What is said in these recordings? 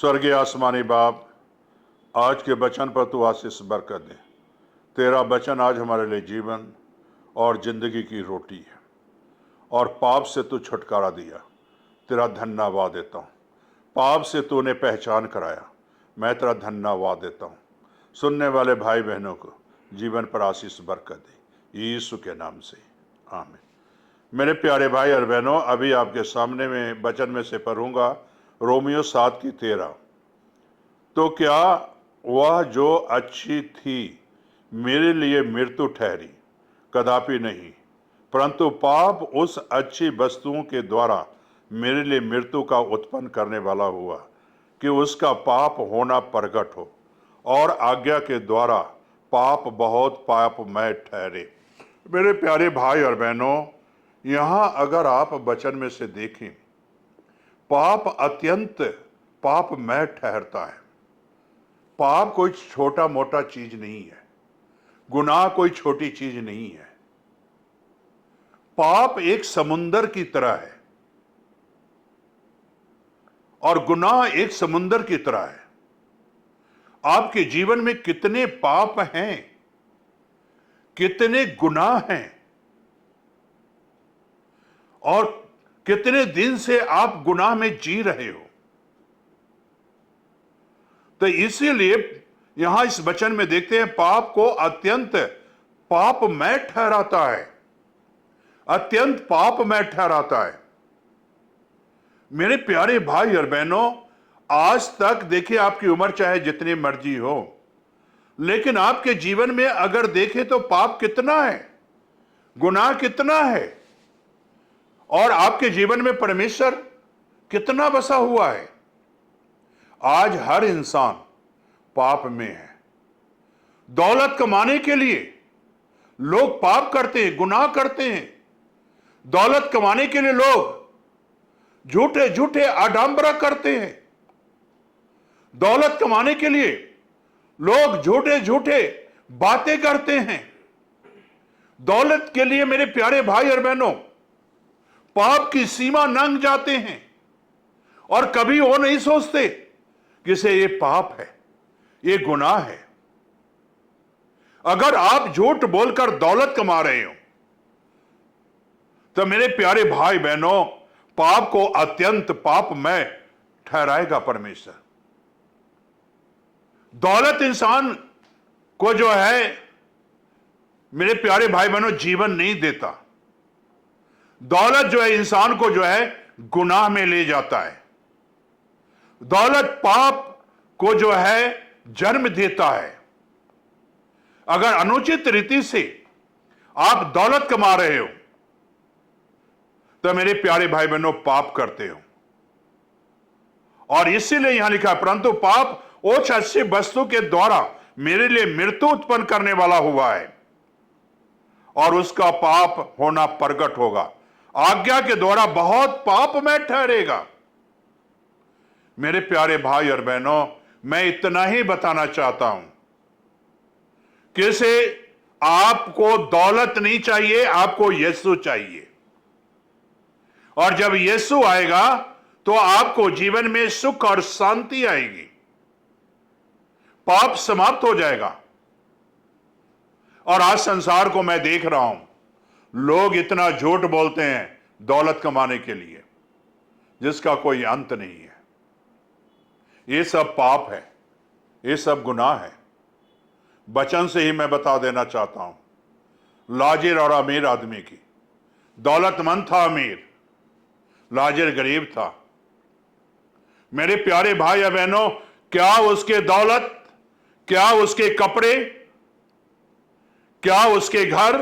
स्वर्गीय आसमानी बाप, आज के वचन पर तू आशीष बरकत दे। तेरा वचन आज हमारे लिए जीवन और जिंदगी की रोटी है, और पाप से तू छुटकारा दिया। तेरा धन्यवाद देता हूँ। पाप से तूने पहचान कराया, मैं तेरा धन्यवाद देता हूँ। सुनने वाले भाई बहनों को जीवन पर आशीष बरकत दे, यीशु के नाम से, आमीन। मेरे प्यारे भाई और बहनों, अभी आपके सामने में वचन में से पढ़ूंगा रोमियो 7:13। तो क्या वह जो अच्छी थी मेरे लिए मृत्यु ठहरी? कदापि नहीं, परंतु पाप उस अच्छी वस्तुओं के द्वारा मेरे लिए मृत्यु का उत्पन्न करने वाला हुआ, कि उसका पाप होना प्रगट हो, और आज्ञा के द्वारा पाप बहुत पापमय ठहरे। मेरे प्यारे भाई और बहनों, यहाँ अगर आप वचन में से देखें, पाप अत्यंत पापमय ठहरता है। पाप कोई छोटा मोटा चीज नहीं है, गुनाह कोई छोटी चीज नहीं है। पाप एक समुंदर की तरह है और गुनाह एक समुंदर की तरह है। आपके जीवन में कितने पाप हैं, कितने गुनाह हैं, और कितने दिन से आप गुनाह में जी रहे हो। तो इसीलिए यहां इस वचन में देखते हैं, पाप को अत्यंत पापमय ठहराता है, अत्यंत पापमय ठहराता है। मेरे प्यारे भाई और बहनों, आज तक देखिए, आपकी उम्र चाहे जितनी मर्जी हो, लेकिन आपके जीवन में अगर देखें तो पाप कितना है, गुनाह कितना है, और आपके जीवन में परमेश्वर कितना बसा हुआ है। आज हर इंसान पाप में है। दौलत कमाने के लिए लोग पाप करते हैं, गुनाह करते हैं। दौलत कमाने के लिए लोग झूठे झूठे आडंबरा करते हैं। दौलत कमाने के लिए लोग झूठे झूठे बातें करते हैं। दौलत के लिए मेरे प्यारे भाई और बहनों, पाप की सीमा लंघ जाते हैं, और कभी वो नहीं सोचते कि इसे ये पाप है, ये गुनाह है। अगर आप झूठ बोलकर दौलत कमा रहे हो, तो मेरे प्यारे भाई बहनों, पाप को अत्यंत पापमय ठहराएगा परमेश्वर। दौलत इंसान को जो है, मेरे प्यारे भाई बहनों, जीवन नहीं देता। दौलत जो है इंसान को जो है गुनाह में ले जाता है। दौलत पाप को जो है जन्म देता है। अगर अनुचित रीति से आप दौलत कमा रहे हो, तो मेरे प्यारे भाई बहनों, पाप करते हो। और इसीलिए यहां लिखा है, परंतु पाप उस अच्छी वस्तु के द्वारा मेरे लिए मृत्यु उत्पन्न करने वाला हुआ है, और उसका पाप होना प्रगट होगा, आज्ञा के द्वारा बहुत पापमय ठहरेगा। मेरे प्यारे भाई और बहनों, मैं इतना ही बताना चाहता हूं कि इसे आपको दौलत नहीं चाहिए, आपको यीशु चाहिए। और जब यीशु आएगा तो आपको जीवन में सुख और शांति आएगी, पाप समाप्त हो जाएगा। और आज संसार को मैं देख रहा हूं, लोग इतना झूठ बोलते हैं दौलत कमाने के लिए, जिसका कोई अंत नहीं है। ये सब पाप है, ये सब गुनाह है। वचन से ही मैं बता देना चाहता हूं। लाजिर और अमीर आदमी की, दौलतमंद था अमीर, लाजिर गरीब था। मेरे प्यारे भाई और बहनों, क्या उसके दौलत, क्या उसके कपड़े, क्या उसके घर,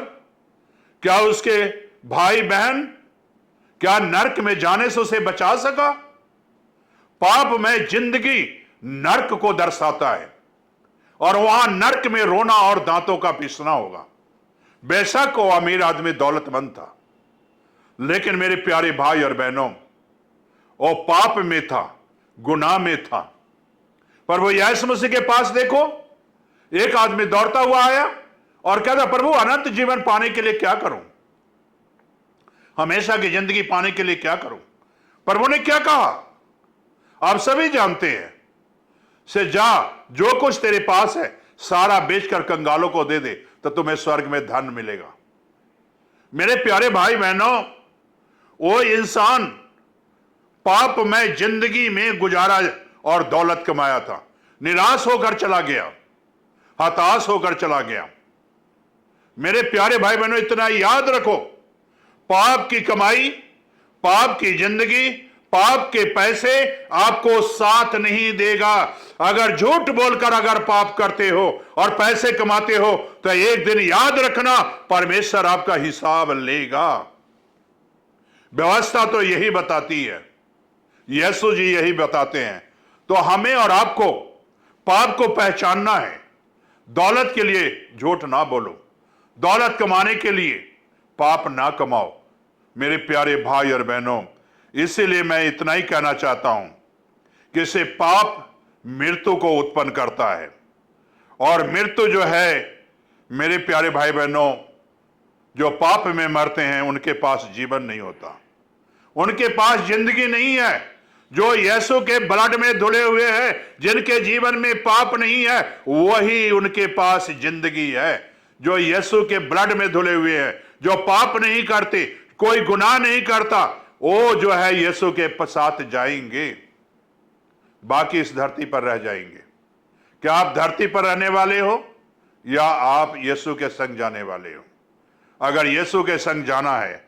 क्या उसके भाई बहन, क्या नरक में जाने से उसे बचा सका? पाप में जिंदगी नरक को दर्शाता है, और वहां नरक में रोना और दांतों का पीसना होगा। बेशक वो अमीर आदमी दौलतमंद था, लेकिन मेरे प्यारे भाई और बहनों, वो पाप में था, गुनाह में था। पर वो यीशु मसीह के पास देखो, एक आदमी दौड़ता हुआ आया और कहता, प्रभु अनंत जीवन पाने के लिए क्या करूं, हमेशा की जिंदगी पाने के लिए क्या करूं? प्रभु ने क्या कहा आप सभी जानते हैं। से जा, जो कुछ तेरे पास है सारा बेचकर कंगालों को दे दे, तो तुम्हें स्वर्ग में धन मिलेगा। मेरे प्यारे भाई बहनों, वो इंसान पाप में जिंदगी में गुजारा और दौलत कमाया था, निराश होकर चला गया, हताश होकर चला गया। मेरे प्यारे भाई बहनों, इतना याद रखो, पाप की कमाई, पाप की जिंदगी, पाप के पैसे आपको साथ नहीं देगा। अगर झूठ बोलकर अगर पाप करते हो और पैसे कमाते हो तो एक दिन याद रखना, परमेश्वर आपका हिसाब लेगा। व्यवस्था तो यही बताती है, यीशु जी यही बताते हैं। तो हमें और आपको पाप को पहचानना है। दौलत के लिए झूठ ना बोलो, दौलत कमाने के लिए पाप ना कमाओ। मेरे प्यारे भाई और बहनों, इसीलिए मैं इतना ही कहना चाहता हूं कि इसे पाप मृत्यु को उत्पन्न करता है, और मृत्यु जो है, मेरे प्यारे भाई बहनों, जो पाप में मरते हैं उनके पास जीवन नहीं होता, उनके पास जिंदगी नहीं है। जो यीशु के ब्लड में धुले हुए हैं, जिनके जीवन में पाप नहीं है, वही उनके पास जिंदगी है। जो यीशु के ब्लड में धुले हुए हैं, जो पाप नहीं करते, कोई गुनाह नहीं करता, वो जो है यीशु के साथ जाएंगे, बाकी इस धरती पर रह जाएंगे। क्या आप धरती पर रहने वाले हो या आप यीशु के संग जाने वाले हो? अगर यीशु के संग जाना है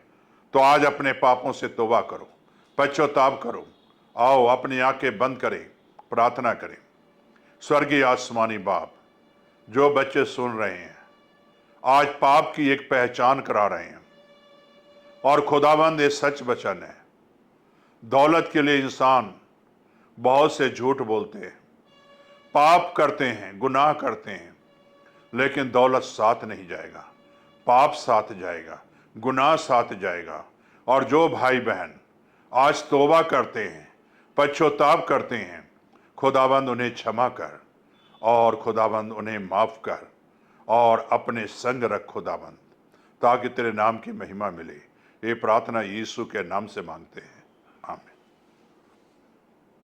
तो आज अपने पापों से तौबा करो, पश्चाताप करो। आओ अपनी आंखें बंद करें, प्रार्थना करें। स्वर्गीय आसमानी बाप, जो बच्चे सुन रहे हैं आज पाप की एक पहचान करा रहे हैं, और खुदावंद ये सच वचन है, दौलत के लिए इंसान बहुत से झूठ बोलते हैं, पाप करते हैं, गुनाह करते हैं, लेकिन दौलत साथ नहीं जाएगा, पाप साथ जाएगा, गुनाह साथ जाएगा। और जो भाई बहन आज तौबा करते हैं, पश्चाताप करते हैं, खुदावंद उन्हें क्षमा कर, और खुदावंद उन्हें माफ कर, और अपने संग रख खुदावंद, ताकि तेरे नाम की महिमा मिले। ये प्रार्थना यीशु के नाम से मांगते हैं।